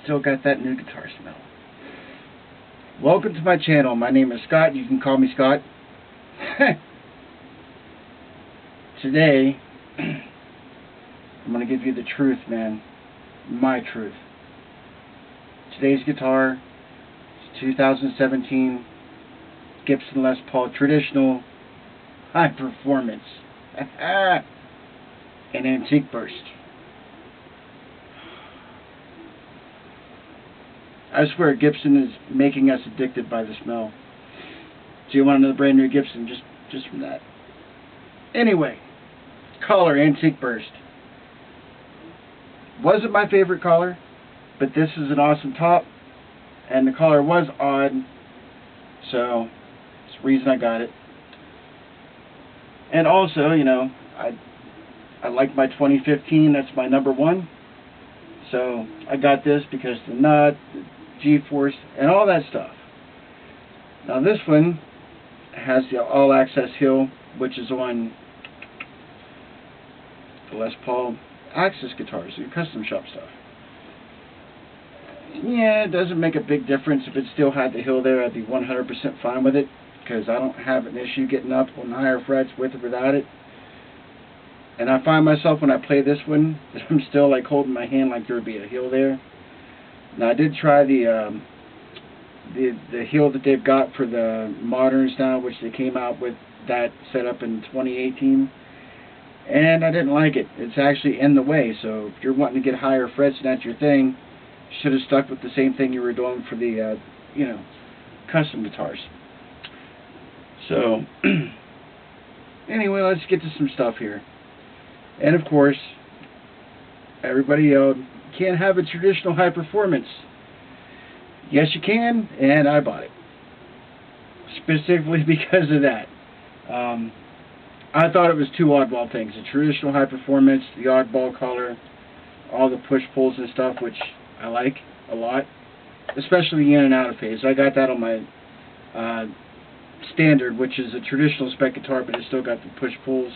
still got that new guitar smell. Welcome to my channel. My name is Scott. You can call me Scott. Today, I'm going to give you the truth, man. My truth. Today's guitar is 2017 Gibson Les Paul Traditional High Performance. An Antique Burst. I swear Gibson is making us addicted by the smell. So you want another brand new Gibson just from that. Anyway, collar Antique Burst. Wasn't my favorite collar, but this is an awesome top, and the collar was odd, so it's the reason I got it. And also, you know, I like my 2015, that's my number one. So I got this because the nut, the G-force, and all that stuff. Now this one has the all-access hill, which is on the Les Paul Access guitars, your custom shop stuff. Yeah, it doesn't make a big difference. If it still had the hill there, I'd be 100% fine with it, because I don't have an issue getting up on higher frets with or without it. And I find myself when I play this one, I'm still like holding my hand like there would be a hill there. Now I did try the hill that they've got for the Moderns now, which they came out with that setup in 2018, and I didn't like it. It's actually in the way. So if you're wanting to get higher frets and that's your thing, you should have stuck with the same thing you were doing for the you know, custom guitars. So anyway, let's get to some stuff here. And of course, everybody yelled, "You can't have a traditional high performance." Yes, you can, and I bought it. Specifically because of that. I thought it was two oddball things. The traditional high performance, the oddball collar, all the push-pulls and stuff, which I like a lot. Especially the in and out of phase. I got that on my standard, which is a traditional spec guitar, but it's still got the push-pulls.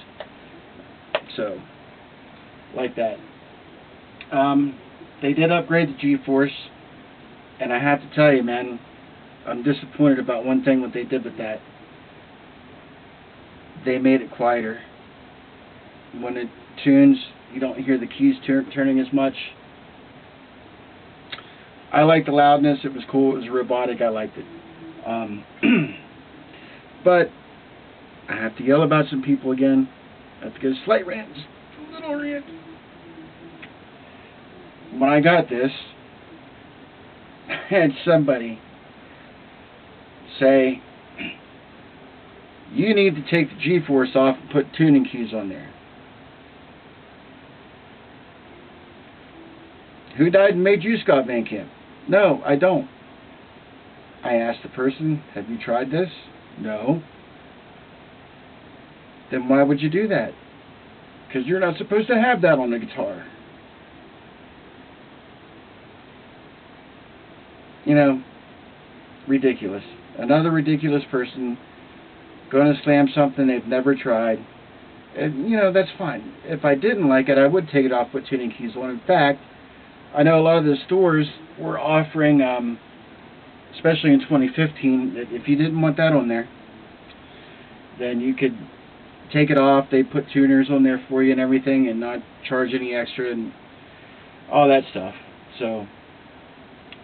So, like that. They did upgrade the G-force, and I have to tell you, man, I'm disappointed about one thing what they did with that. They made it quieter. When it tunes, you don't hear the keys turning as much. I liked the loudness. It was cool. It was robotic. I liked it. But I have to yell about some people again. I have to get a slight rant, just a little rant. When I got this, I had somebody say, "You need to take the G-force off and put tuning keys on there." Who died and made you, Scott Van Camp? No, I don't. I asked the person, "Have you tried this?" No. Then why would you do that? Because you're not supposed to have that on the guitar. You know, ridiculous. Another ridiculous person going to slam something they've never tried. And, you know, that's fine. If I didn't like it, I would take it off, put tuning keys on. In fact, I know a lot of the stores were offering, especially in 2015, that if you didn't want that on there, then you could take it off. They put tuners on there for you and everything, and not charge any extra and all that stuff. So,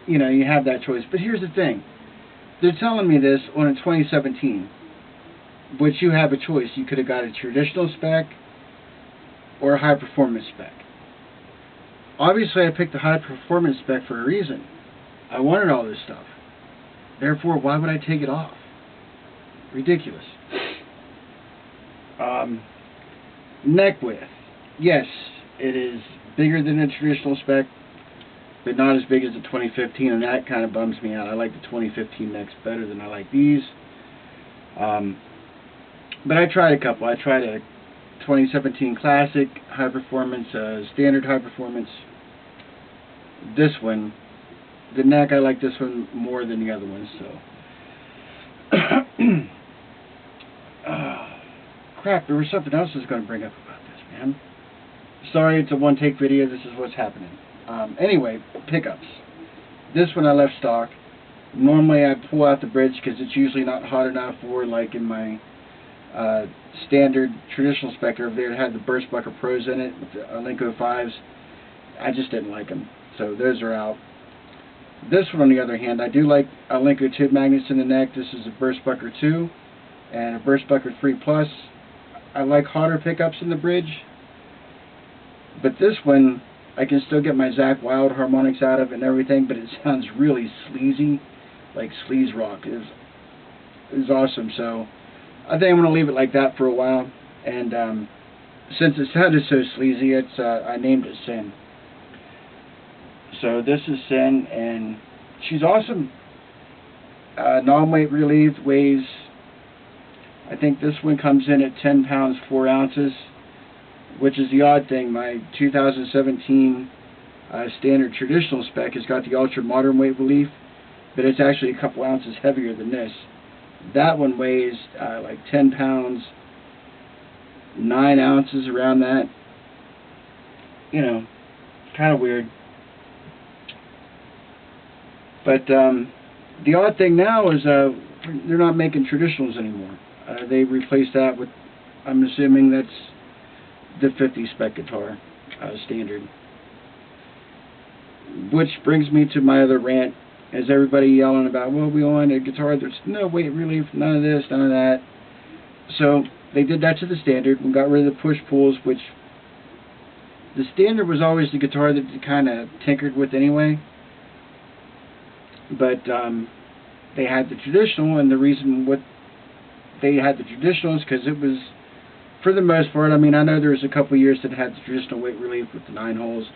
you know, you have that choice. But here's the thing. They're telling me this on a 2017, which you have a choice. You could have got a traditional spec or a high performance spec. Obviously, I picked the high performance spec for a reason. I wanted all this stuff. Therefore, why would I take it off? Ridiculous. Neck width. Yes, it is bigger than a traditional spec, but not as big as the 2015, and that kind of bums me out. I like the 2015 necks better than I like these. But I tried a couple. I tried a 2017 Classic High Performance, Standard High Performance. This one, the neck, I like this one more than the other ones, so. Crap, there was something else I was going to bring up about this, man. Sorry, it's a one-take video. This is what's happening. Anyway, pickups. This one I left stock. Normally I pull out the bridge because it's usually not hot enough, or like in my standard traditional spec over there, it had the Burstbucker Pros in it with the Alinco 5s. I just didn't like them, so those are out. This one, on the other hand, I do like Alinco tube magnets in the neck. This is a Burstbucker 2 and a Burstbucker 3 Plus. I like hotter pickups in the bridge, but this one I can still get my Zakk Wylde harmonics out of it and everything, but it sounds really sleazy, like sleaze rock. It is awesome. So I think I'm going to leave it like that for a while, and since it sounded so sleazy, I named it Sin. So this is Sin, and she's awesome. Non-weight relieved, weighs, I think this one comes in at 10 pounds 4 ounces, which is the odd thing. My 2017 standard traditional spec has got the ultra modern weight relief, but it's actually a couple ounces heavier than this. That one weighs like 10 pounds 9 ounces, around that. You know, kind of weird. But the odd thing now is they're not making traditionals anymore. They replaced that with, I'm assuming that's the 50 spec guitar standard. Which brings me to my other rant. Is everybody yelling about, well, we want a guitar, there's no weight relief, none of this, none of that. So they did that to the standard and got rid of the push-pulls, which the standard was always the guitar that they kind of tinkered with anyway. But they had the traditional, and the reason what they had the traditional is because it was, for the most part, I mean, I know there was a couple years that had the traditional weight relief with the 9 holes,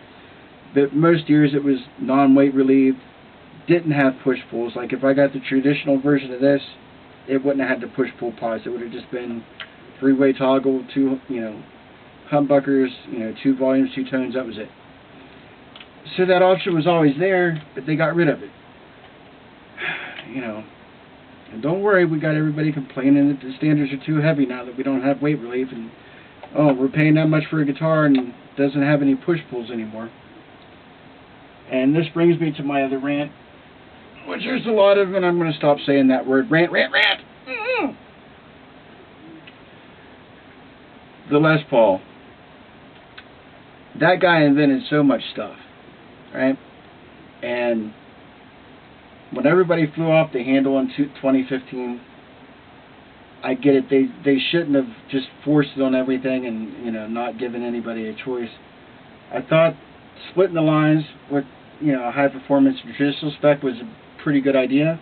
but most years it was non-weight relieved, didn't have push-pulls. Like if I got the traditional version of this, it wouldn't have had the push-pull pods. It would have just been 3-way toggle, 2, humbuckers, 2 volumes, 2 tones, that was it. So that option was always there, but they got rid of it. And don't worry, we got everybody complaining that the standards are too heavy now that we don't have weight relief, and oh, we're paying that much for a guitar and it doesn't have any push-pulls anymore. And this brings me to my other rant, which there's a lot of, and I'm going to stop saying that word. Rant, rant, rant! The Les Paul. That guy invented so much stuff, right? And when everybody flew off the handle in 2015, I get it. They shouldn't have just forced it on everything and not given anybody a choice. I thought splitting the lines with a high performance traditional spec was a pretty good idea.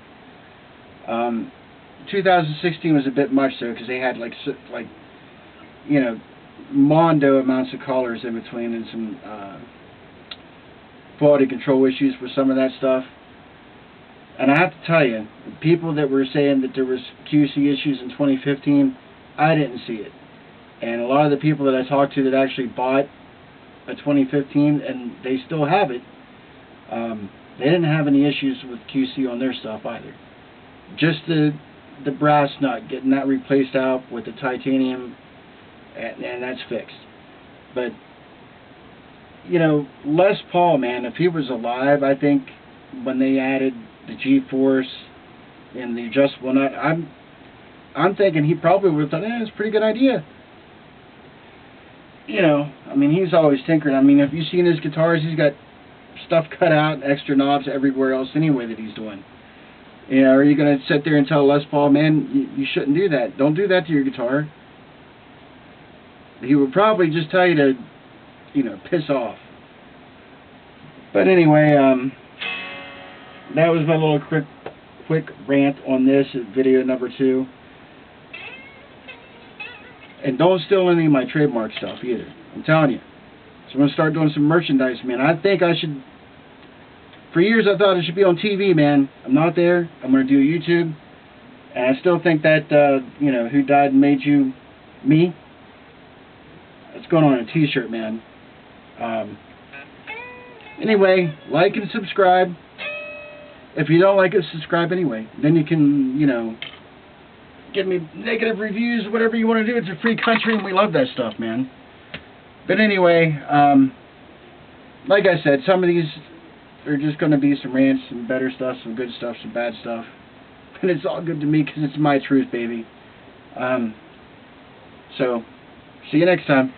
2016 was a bit much though, because they had like mondo amounts of collars in between, and some quality control issues with some of that stuff. And I have to tell you, the people that were saying that there was QC issues in 2015, I didn't see it. And a lot of the people that I talked to that actually bought a 2015 and they still have it, they didn't have any issues with QC on their stuff either. Just the brass nut, getting that replaced out with the titanium, and that's fixed. But Les Paul, man, if he was alive, I think when they added the G-force and the adjustable nut, I'm thinking he probably would have thought, it's a pretty good idea. I mean, he's always tinkering. I mean, have you seen his guitars? He's got stuff cut out, extra knobs everywhere else anyway that he's doing. Are you going to sit there and tell Les Paul, man, you shouldn't do that. Don't do that to your guitar. He would probably just tell you to, piss off. But anyway, that was my little quick rant on this video number 2. And don't steal any of my trademark stuff either. I'm telling you. So I'm going to start doing some merchandise, man. I think I should... For years I thought I should be on TV, man. I'm not there. I'm going to do YouTube. And I still think that, Who Died and Made You Me? It's going on a t-shirt, man. Anyway, like and subscribe. If you don't like it, subscribe anyway. Then you can, give me negative reviews, whatever you want to do. It's a free country and we love that stuff, man. But anyway, like I said, some of these There's just going to be some rants, some better stuff, some good stuff, some bad stuff. And it's all good to me because it's my truth, baby. So, see you next time.